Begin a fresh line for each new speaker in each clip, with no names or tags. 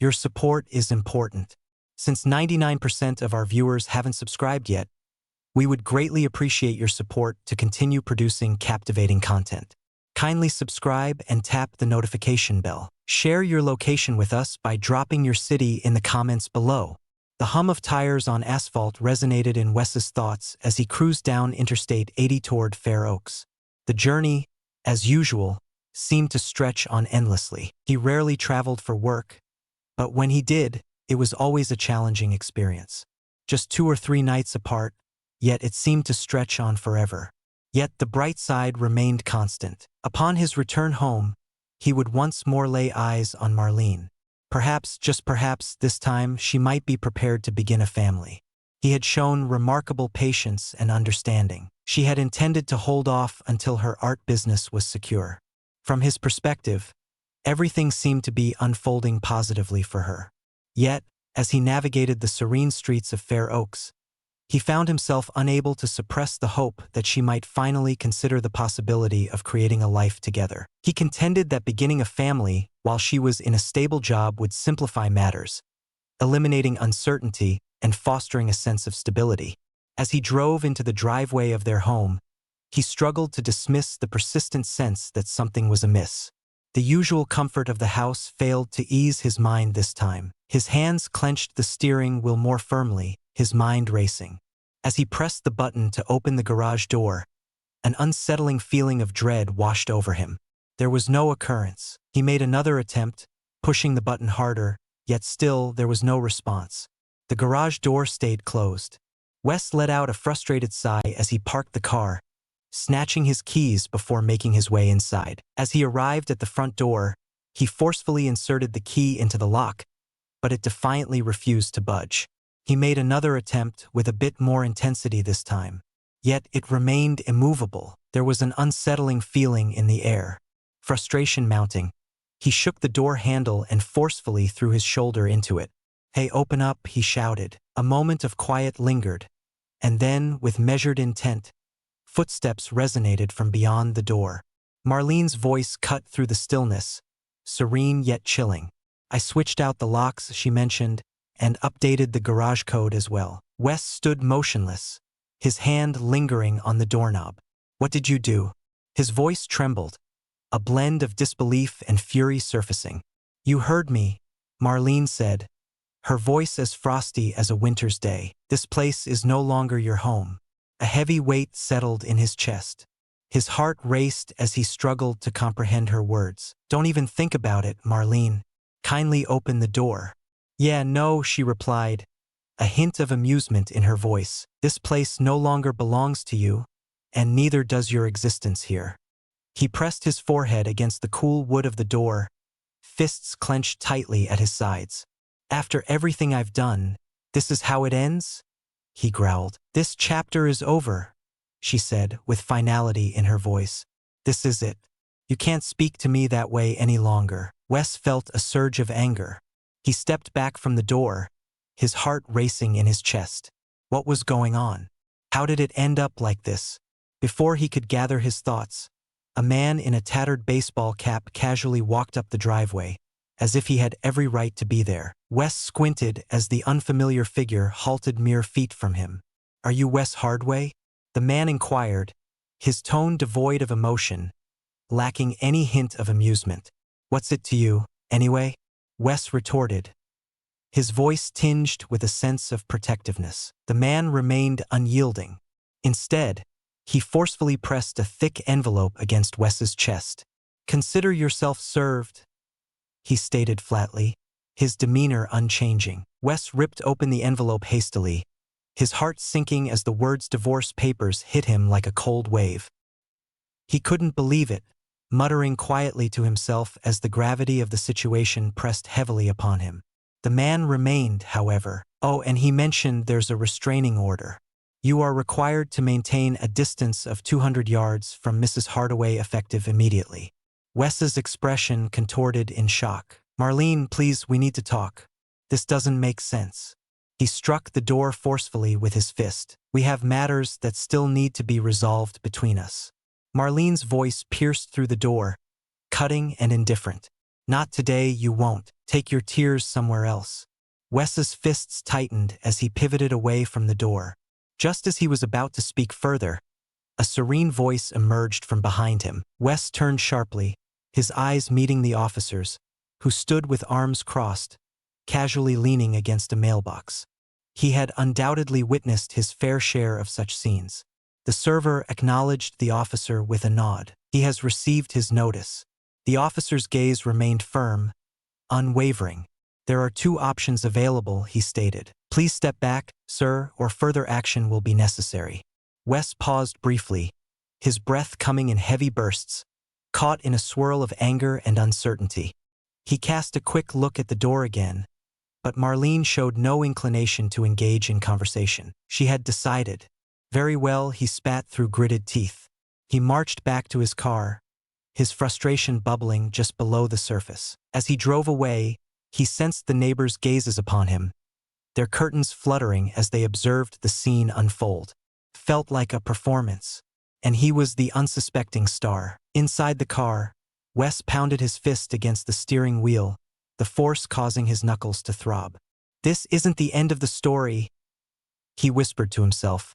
Your support is important. Since 99% of our viewers haven't subscribed yet, we would greatly appreciate your support to continue producing captivating content. Kindly subscribe and tap the notification bell. Share your location with us by dropping your city in the comments below. The hum of tires on asphalt resonated in Wes's thoughts as he cruised down Interstate 80 toward Fair Oaks. The journey, as usual, seemed to stretch on endlessly. He rarely traveled for work, but when he did, it was always a challenging experience. Just 2 or 3 nights apart, yet it seemed to stretch on forever. Yet the bright side remained constant. Upon his return home, he would once more lay eyes on Marlene. Perhaps, just perhaps, this time she might be prepared to begin a family. He had shown remarkable patience and understanding. She had intended to hold off until her art business was secure. From his perspective, everything seemed to be unfolding positively for her. Yet, as he navigated the serene streets of Fair Oaks, he found himself unable to suppress the hope that she might finally consider the possibility of creating a life together. He contended that beginning a family while she was in a stable job would simplify matters, eliminating uncertainty and fostering a sense of stability. As he drove into the driveway of their home, he struggled to dismiss the persistent sense that something was amiss. The usual comfort of the house failed to ease his mind this time. His hands clenched the steering wheel more firmly, his mind racing. As he pressed the button to open the garage door, an unsettling feeling of dread washed over him. There was no occurrence. He made another attempt, pushing the button harder, yet still there was no response. The garage door stayed closed. Wes let out a frustrated sigh as he parked the car, snatching his keys before making his way inside. As he arrived at the front door, he forcefully inserted the key into the lock, but it defiantly refused to budge. He made another attempt with a bit more intensity this time. Yet it remained immovable. There was an unsettling feeling in the air. Frustration mounting, he shook the door handle and forcefully threw his shoulder into it. "Hey, open up," he shouted. A moment of quiet lingered, and then, with measured intent, footsteps resonated from beyond the door. Marlene's voice cut through the stillness, serene yet chilling. "I switched out the locks," she mentioned, "and updated the garage code as well." Wes stood motionless, his hand lingering on the doorknob. "What did you do?" His voice trembled, a blend of disbelief and fury surfacing. "You heard me," Marlene said, her voice as frosty as a winter's day. "This place is no longer your home." A heavy weight settled in his chest. His heart raced as he struggled to comprehend her words. "Don't even think about it, Marlene. Kindly open the door." "Yeah, no," she replied, a hint of amusement in her voice. "This place no longer belongs to you, and neither does your existence here." He pressed his forehead against the cool wood of the door, fists clenched tightly at his sides. "After everything I've done, this is how it ends?" he growled. "This chapter is over," she said, with finality in her voice. "This is it. You can't speak to me that way any longer." Wes felt a surge of anger. He stepped back from the door, his heart racing in his chest. What was going on? How did it end up like this? Before he could gather his thoughts, a man in a tattered baseball cap casually walked up the driveway, as if he had every right to be there. Wes squinted as the unfamiliar figure halted mere feet from him. "Are you Wes Hardway?" the man inquired, his tone devoid of emotion, lacking any hint of amusement. "What's it to you, anyway?" Wes retorted, his voice tinged with a sense of protectiveness. The man remained unyielding. Instead, he forcefully pressed a thick envelope against Wes's chest. "Consider yourself served," he stated flatly, his demeanor unchanging. Wes ripped open the envelope hastily, his heart sinking as the words divorce papers hit him like a cold wave. He couldn't believe it, muttering quietly to himself as the gravity of the situation pressed heavily upon him. The man remained, however. "Oh, and he mentioned there's a restraining order. You are required to maintain a distance of 200 yards from Mrs. Hardaway effective immediately." Wes's expression contorted in shock. "Marlene, please, we need to talk. This doesn't make sense." He struck the door forcefully with his fist. "We have matters that still need to be resolved between us." Marlene's voice pierced through the door, cutting and indifferent. Not today, you won't. Take your tears somewhere else. Wes's fists tightened as he pivoted away from the door. Just as he was about to speak further, a serene voice emerged from behind him. Wes turned sharply, his eyes meeting the officer's, who stood with arms crossed, casually leaning against a mailbox. He had undoubtedly witnessed his fair share of such scenes. The server acknowledged the officer with a nod. He has received his notice. The officer's gaze remained firm, unwavering. There are two options available, he stated. Please step back, sir, or further action will be necessary. Wes paused briefly, his breath coming in heavy bursts, caught in a swirl of anger and uncertainty. He cast a quick look at the door again, but Marlene showed no inclination to engage in conversation. She had decided. Very well, he spat through gritted teeth. He marched back to his car, his frustration bubbling just below the surface. As he drove away, he sensed the neighbors' gazes upon him, their curtains fluttering as they observed the scene unfold. Felt like a performance, and he was the unsuspecting star. Inside the car, Wes pounded his fist against the steering wheel, the force causing his knuckles to throb. This isn't the end of the story, he whispered to himself,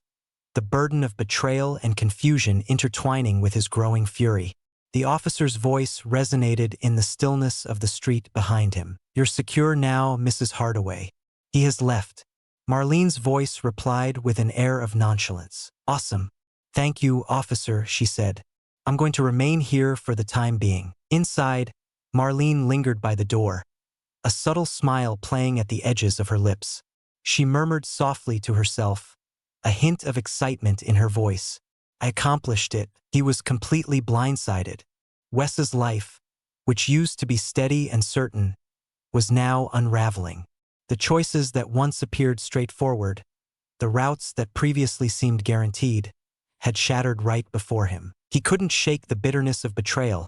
the burden of betrayal and confusion intertwining with his growing fury. The officer's voice resonated in the stillness of the street behind him. You're secure now, Mrs. Hardaway. He has left. Marlene's voice replied with an air of nonchalance. Awesome. Thank you, officer, she said. I'm going to remain here for the time being. Inside, Marlene lingered by the door, a subtle smile playing at the edges of her lips. She murmured softly to herself, a hint of excitement in her voice. I accomplished it. He was completely blindsided. Wes's life, which used to be steady and certain, was now unraveling. The choices that once appeared straightforward, the routes that previously seemed guaranteed, had shattered right before him. He couldn't shake the bitterness of betrayal,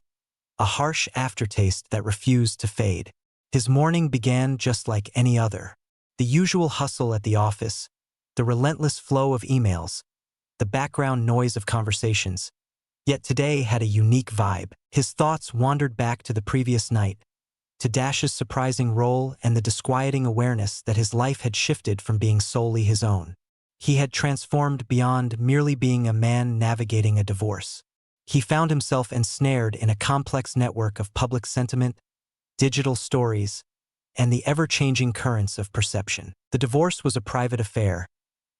a harsh aftertaste that refused to fade. His morning began just like any other. The usual hustle at the office, the relentless flow of emails, the background noise of conversations. Yet today had a unique vibe. His thoughts wandered back to the previous night, to Dash's surprising role and the disquieting awareness that his life had shifted from being solely his own. He had transformed beyond merely being a man navigating a divorce. He found himself ensnared in a complex network of public sentiment, digital stories, and the ever-changing currents of perception. The divorce was a private affair,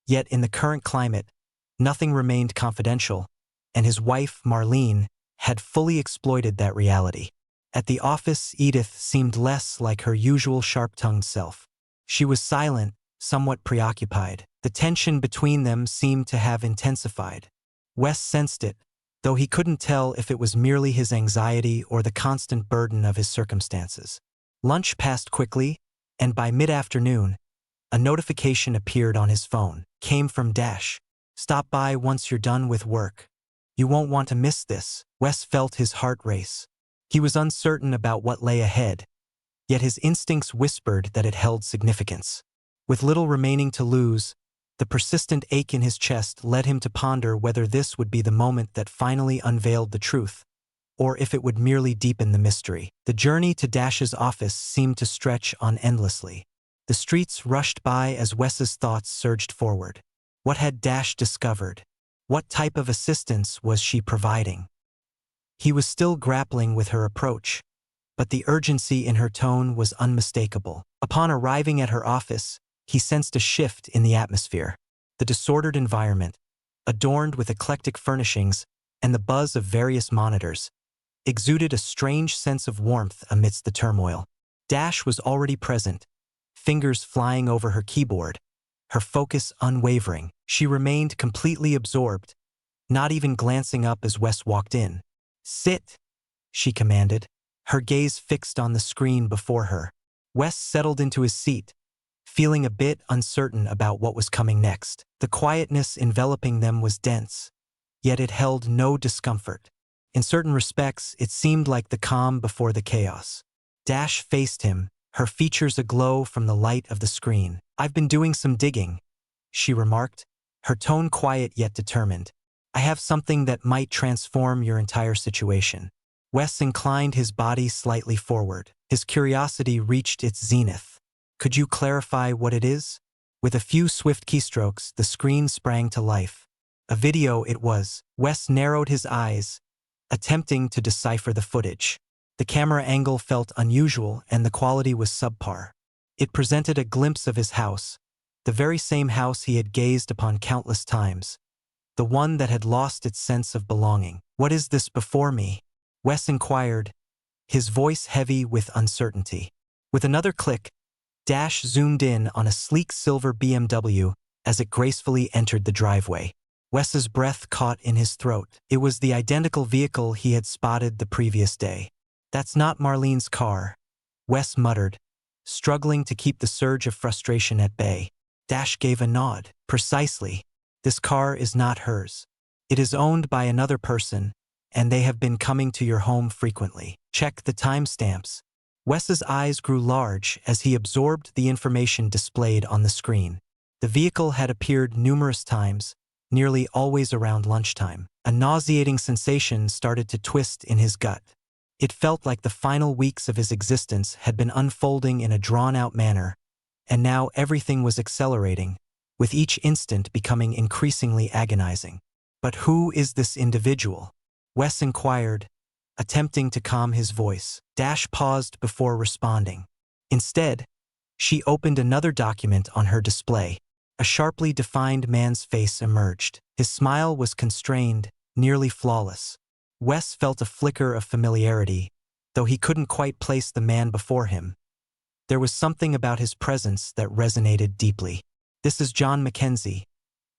yet in the current climate, nothing remained confidential, and his wife, Marlene, had fully exploited that reality. At the office, Edith seemed less like her usual sharp-tongued self. She was silent, somewhat preoccupied. The tension between them seemed to have intensified. Wes sensed it, though he couldn't tell if it was merely his anxiety or the constant burden of his circumstances. Lunch passed quickly, and by mid-afternoon, a notification appeared on his phone. Came from Dash. Stop by once you're done with work. You won't want to miss this. Wes felt his heart race. He was uncertain about what lay ahead, yet his instincts whispered that it held significance. With little remaining to lose, the persistent ache in his chest led him to ponder whether this would be the moment that finally unveiled the truth, or if it would merely deepen the mystery. The journey to Dash's office seemed to stretch on endlessly. The streets rushed by as Wes's thoughts surged forward. What had Dash discovered? What type of assistance was she providing? He was still grappling with her approach, but the urgency in her tone was unmistakable. Upon arriving at her office, he sensed a shift in the atmosphere. The disordered environment, adorned with eclectic furnishings and the buzz of various monitors, exuded a strange sense of warmth amidst the turmoil. Dash was already present, fingers flying over her keyboard, her focus unwavering. She remained completely absorbed, not even glancing up as Wes walked in. Sit, she commanded, her gaze fixed on the screen before her. Wes settled into his seat, feeling a bit uncertain about what was coming next. The quietness enveloping them was dense, yet it held no discomfort. In certain respects, it seemed like the calm before the chaos. Dash faced him, her features aglow from the light of the screen. I've been doing some digging, she remarked, her tone quiet yet determined. I have something that might transform your entire situation. Wes inclined his body slightly forward. His curiosity reached its zenith. "Could you clarify what it is?" With a few swift keystrokes, the screen sprang to life. A video it was. Wes narrowed his eyes, attempting to decipher the footage. The camera angle felt unusual and the quality was subpar. It presented a glimpse of his house, the very same house he had gazed upon countless times, the one that had lost its sense of belonging. "What is this before me?" Wes inquired, his voice heavy with uncertainty. With another click, Dash zoomed in on a sleek silver BMW as it gracefully entered the driveway. Wes's breath caught in his throat. It was the identical vehicle he had spotted the previous day. "That's not Marlene's car," Wes muttered, struggling to keep the surge of frustration at bay. Dash gave a nod. "Precisely. This car is not hers. It is owned by another person, and they have been coming to your home frequently. Check the timestamps." Wes's eyes grew large as he absorbed the information displayed on the screen. The vehicle had appeared numerous times, nearly always around lunchtime. A nauseating sensation started to twist in his gut. It felt like the final weeks of his existence had been unfolding in a drawn-out manner, and now everything was accelerating, with each instant becoming increasingly agonizing. "But who is this individual?" Wes inquired, attempting to calm his voice. Dash paused before responding. Instead, she opened another document on her display. A sharply defined man's face emerged. His smile was constrained, nearly flawless. Wes felt a flicker of familiarity, though he couldn't quite place the man before him. There was something about his presence that resonated deeply. "This is John Mackenzie,"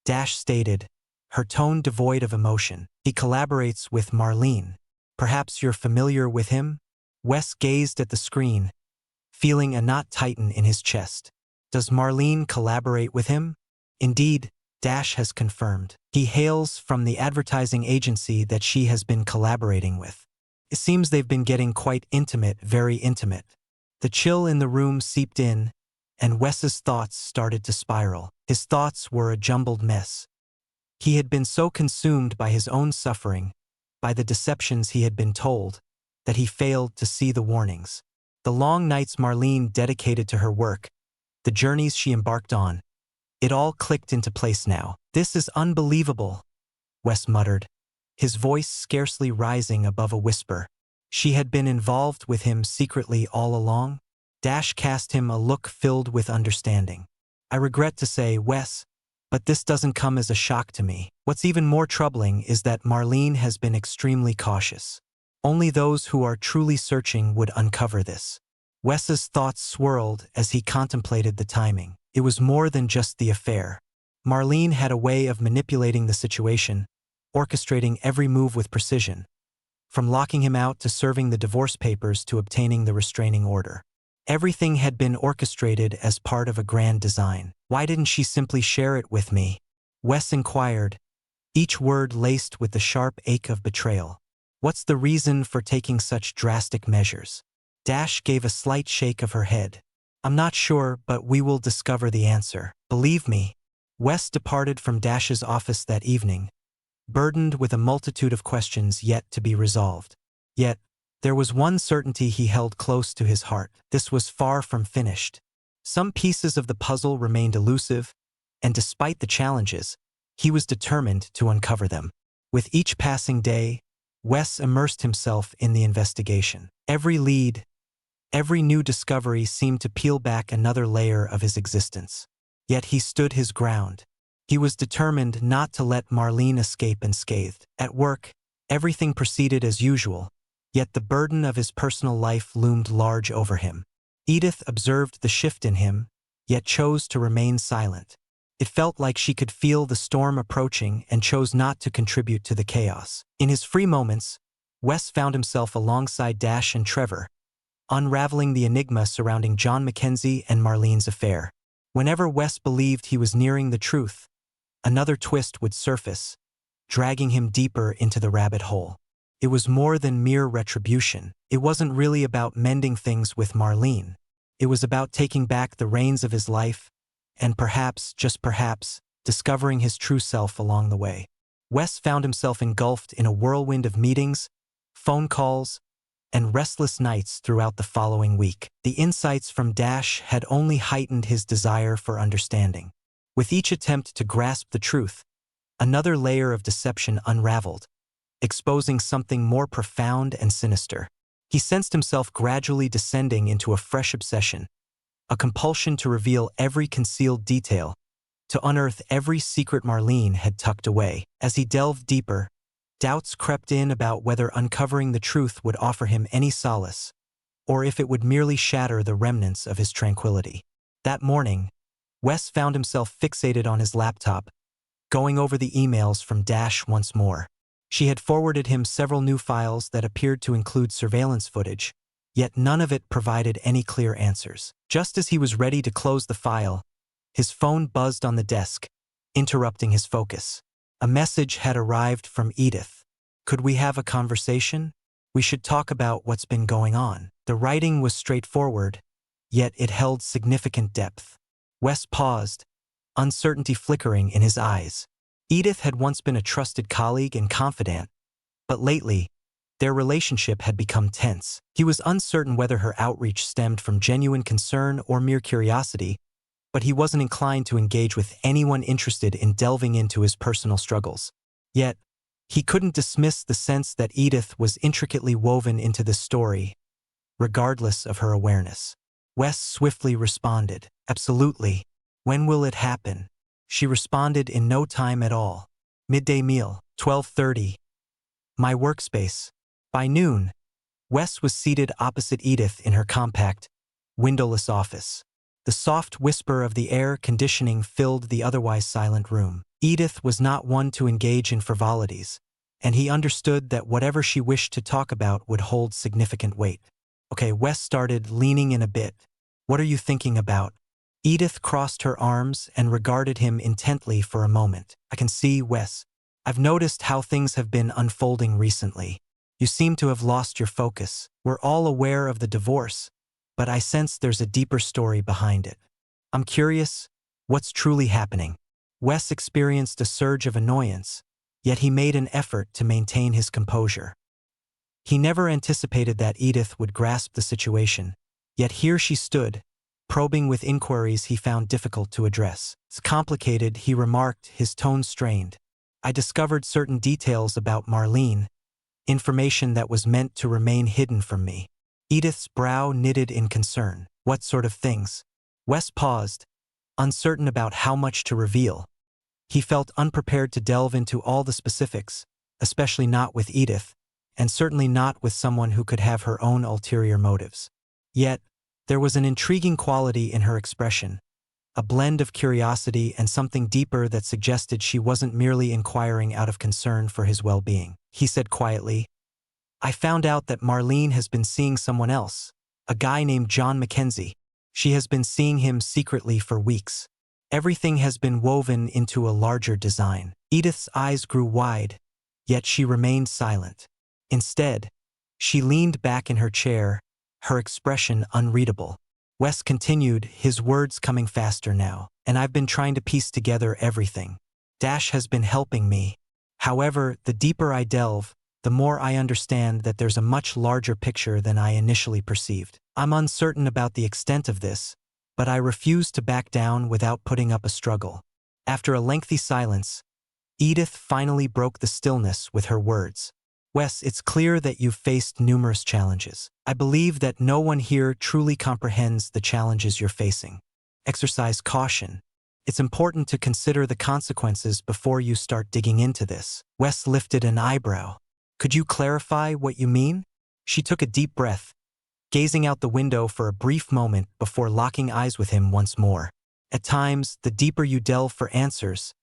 Dash stated, her tone devoid of emotion. "He collaborates with Marlene. Perhaps you're familiar with him?" Wes gazed at the screen, feeling a knot tighten in his chest. "Does Marlene collaborate with him?" "Indeed," Dash has confirmed. "He hails from the advertising agency that she has been collaborating with. It seems they've been getting quite intimate, very intimate." The chill in the room seeped in, and Wes's thoughts started to spiral. His thoughts were a jumbled mess. He had been so consumed by his own suffering, by the deceptions he had been told, that he failed to see the warnings. The long nights Marlene dedicated to her work, the journeys she embarked on, it all clicked into place now. "This is unbelievable," Wes muttered, his voice scarcely rising above a whisper. She had been involved with him secretly all along? Dash cast him a look filled with understanding. "I regret to say, Wes, but this doesn't come as a shock to me. What's even more troubling is that Marlene has been extremely cautious. Only those who are truly searching would uncover this." Wes's thoughts swirled as he contemplated the timing. It was more than just the affair. Marlene had a way of manipulating the situation, orchestrating every move with precision, from locking him out to serving the divorce papers to obtaining the restraining order. Everything had been orchestrated as part of a grand design. "Why didn't she simply share it with me?" Wes inquired, each word laced with the sharp ache of betrayal. "What's the reason for taking such drastic measures?" Dash gave a slight shake of her head. "I'm not sure, but we will discover the answer. Believe me." Wes departed from Dash's office that evening, burdened with a multitude of questions yet to be resolved. Yet, there was one certainty he held close to his heart. This was far from finished. Some pieces of the puzzle remained elusive, and despite the challenges, he was determined to uncover them. With each passing day, Wes immersed himself in the investigation. Every lead, every new discovery seemed to peel back another layer of his existence. Yet he stood his ground. He was determined not to let Marlene escape unscathed. At work, everything proceeded as usual, yet the burden of his personal life loomed large over him. Edith observed the shift in him, yet chose to remain silent. It felt like she could feel the storm approaching and chose not to contribute to the chaos. In his free moments, Wes found himself alongside Dash and Trevor, unraveling the enigma surrounding John Mackenzie and Marlene's affair. Whenever Wes believed he was nearing the truth, another twist would surface, dragging him deeper into the rabbit hole. It was more than mere retribution. It wasn't really about mending things with Marlene. It was about taking back the reins of his life and perhaps, just perhaps, discovering his true self along the way. Wes found himself engulfed in a whirlwind of meetings, phone calls, and restless nights throughout the following week. The insights from Dash had only heightened his desire for understanding. With each attempt to grasp the truth, another layer of deception unraveled, exposing something more profound and sinister. He sensed himself gradually descending into a fresh obsession, a compulsion to reveal every concealed detail, to unearth every secret Marlene had tucked away. As he delved deeper, doubts crept in about whether uncovering the truth would offer him any solace, or if it would merely shatter the remnants of his tranquility. That morning, Wes found himself fixated on his laptop, going over the emails from Dash once more. She had forwarded him several new files that appeared to include surveillance footage, yet none of it provided any clear answers. Just as he was ready to close the file, his phone buzzed on the desk, interrupting his focus. A message had arrived from Edith. "Could we have a conversation? We should talk about what's been going on." The writing was straightforward, yet it held significant depth. Wes paused, uncertainty flickering in his eyes. Edith had once been a trusted colleague and confidant, but lately, their relationship had become tense. He was uncertain whether her outreach stemmed from genuine concern or mere curiosity, but he wasn't inclined to engage with anyone interested in delving into his personal struggles. Yet, he couldn't dismiss the sense that Edith was intricately woven into this story, regardless of her awareness. Wes swiftly responded, "Absolutely. When will it happen?" She responded in no time at all. "Midday meal, 12:30. My workspace." By noon, Wes was seated opposite Edith in her compact, windowless office. The soft whisper of the air conditioning filled the otherwise silent room. Edith was not one to engage in frivolities, and he understood that whatever she wished to talk about would hold significant weight. "Okay," Wes started, leaning in a bit. "What are you thinking about?" Edith crossed her arms and regarded him intently for a moment. "I can see, Wes. I've noticed how things have been unfolding recently. You seem to have lost your focus. We're all aware of the divorce, but I sense there's a deeper story behind it. I'm curious, what's truly happening?" Wes experienced a surge of annoyance, yet he made an effort to maintain his composure. He never anticipated that Edith would grasp the situation, yet here she stood, probing with inquiries he found difficult to address. "It's complicated," he remarked, his tone strained. "I discovered certain details about Marlene, information that was meant to remain hidden from me." Edith's brow knitted in concern. "What sort of things?" Wes paused, uncertain about how much to reveal. He felt unprepared to delve into all the specifics, especially not with Edith, and certainly not with someone who could have her own ulterior motives. Yet, there was an intriguing quality in her expression, a blend of curiosity and something deeper that suggested she wasn't merely inquiring out of concern for his well-being. He said quietly, "I found out that Marlene has been seeing someone else, a guy named John Mackenzie. She has been seeing him secretly for weeks. Everything has been woven into a larger design." Edith's eyes grew wide, yet she remained silent. Instead, she leaned back in her chair, her expression unreadable. Wes continued, his words coming faster now. "And I've been trying to piece together everything. Dash has been helping me. However, the deeper I delve, the more I understand that there's a much larger picture than I initially perceived. I'm uncertain about the extent of this, but I refuse to back down without putting up a struggle." After a lengthy silence, Edith finally broke the stillness with her words. "Wes, it's clear that you've faced numerous challenges. I believe that no one here truly comprehends the challenges you're facing. Exercise caution. It's important to consider the consequences before you start digging into this." Wes lifted an eyebrow. "Could you clarify what you mean?" She took a deep breath, gazing out the window for a brief moment before locking eyes with him once more. "At times, the deeper you delve for answers,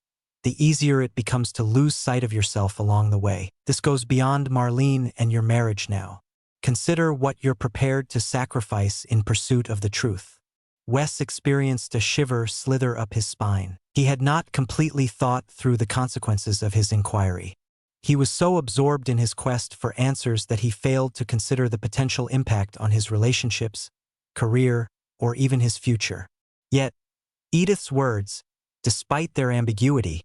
the easier it becomes to lose sight of yourself along the way. This goes beyond Marlene and your marriage now. Consider what you're prepared to sacrifice in pursuit of the truth." Wes experienced a shiver slither up his spine. He had not completely thought through the consequences of his inquiry. He was so absorbed in his quest for answers that he failed to consider the potential impact on his relationships, career, or even his future. Yet, Edith's words, despite their ambiguity,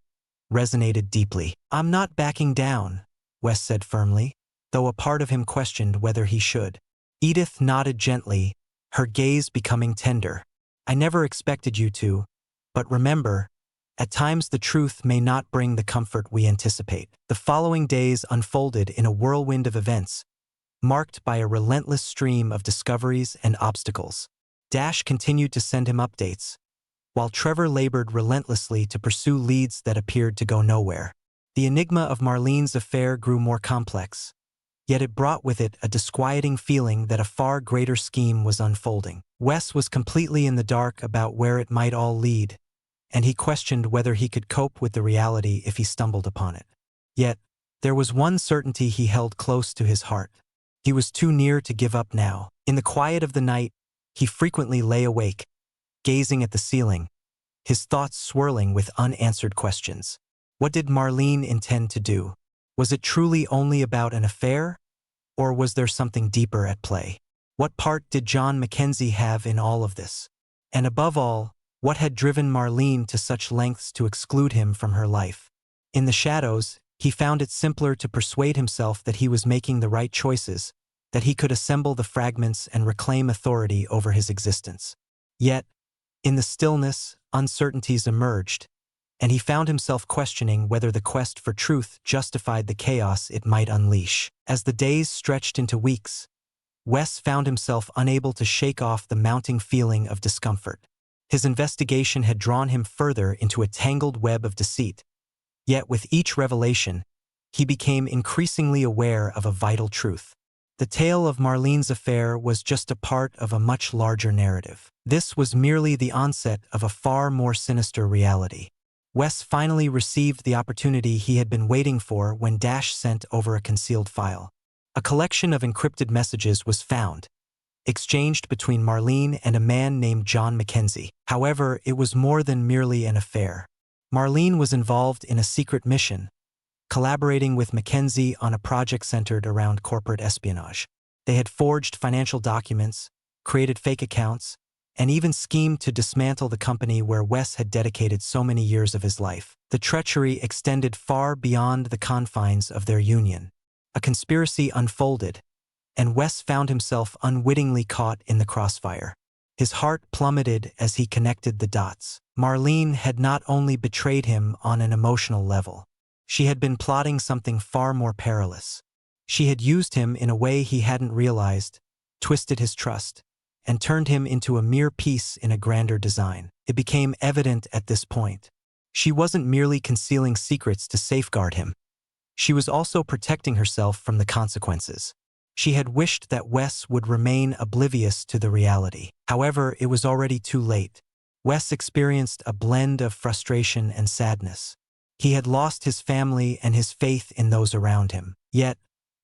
resonated deeply. "I'm not backing down," Wes said firmly. though a part of him questioned whether he should. Edith nodded gently, her gaze becoming tender. I never expected you to, but remember, at times the truth may not bring the comfort we anticipate. The following days unfolded in a whirlwind of events, marked by a relentless stream of discoveries and obstacles. Dash continued to send him updates, while Trevor labored relentlessly to pursue leads that appeared to go nowhere. The enigma of Marlene's affair grew more complex, yet it brought with it a disquieting feeling that a far greater scheme was unfolding. Wes was completely in the dark about where it might all lead, and he questioned whether he could cope with the reality if he stumbled upon it. Yet, there was one certainty he held close to his heart. He was too near to give up now. In the quiet of the night, he frequently lay awake, gazing at the ceiling, his thoughts swirling with unanswered questions. What did Marlene intend to do? Was it truly only about an affair, or was there something deeper at play? What part did John Mackenzie have in all of this? And above all, what had driven Marlene to such lengths to exclude him from her life? In the shadows, he found it simpler to persuade himself that he was making the right choices, that he could assemble the fragments and reclaim authority over his existence. Yet, in the stillness, uncertainties emerged, and he found himself questioning whether the quest for truth justified the chaos it might unleash. As the days stretched into weeks, Wes found himself unable to shake off the mounting feeling of discomfort. His investigation had drawn him further into a tangled web of deceit, yet with each revelation, he became increasingly aware of a vital truth. The tale of Marlene's affair was just a part of a much larger narrative. This was merely the onset of a far more sinister reality. Wes finally received the opportunity he had been waiting for when Dash sent over a concealed file. A collection of encrypted messages was found, exchanged between Marlene and a man named John Mackenzie. However, it was more than merely an affair. Marlene was involved in a secret mission, collaborating with Mackenzie on a project centered around corporate espionage. They had forged financial documents, created fake accounts, and even schemed to dismantle the company where Wes had dedicated so many years of his life. The treachery extended far beyond the confines of their union. A conspiracy unfolded, and Wes found himself unwittingly caught in the crossfire. His heart plummeted as he connected the dots. Marlene had not only betrayed him on an emotional level. She had been plotting something far more perilous. She had used him in a way he hadn't realized, twisted his trust, and turned him into a mere piece in a grander design. It became evident at this point. She wasn't merely concealing secrets to safeguard him. She was also protecting herself from the consequences. She had wished that Wes would remain oblivious to the reality. However, it was already too late. Wes experienced a blend of frustration and sadness. He had lost his family and his faith in those around him. Yet,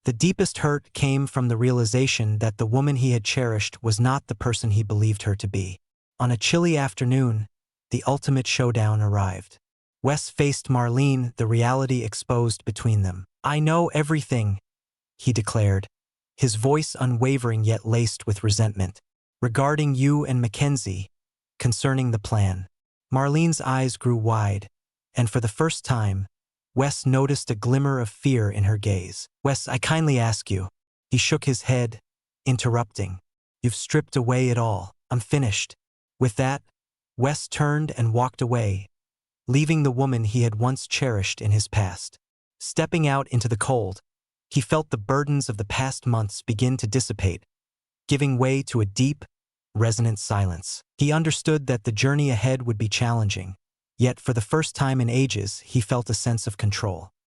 the deepest hurt came from the realization that the woman he had cherished was not the person he believed her to be. On a chilly afternoon, the ultimate showdown arrived. Wes faced Marlene, the reality exposed between them. "I know everything," he declared, his voice unwavering yet laced with resentment. "Regarding you and Mackenzie, concerning the plan." Marlene's eyes grew wide, and for the first time, Wes noticed a glimmer of fear in her gaze. "Wes, I kindly ask you." He shook his head, interrupting. "You've stripped away it all. I'm finished." With that, Wes turned and walked away, leaving the woman he had once cherished in his past. Stepping out into the cold, he felt the burdens of the past months begin to dissipate, giving way to a deep, resonant silence. He understood that the journey ahead would be challenging, yet for the first time in ages he felt a sense of control.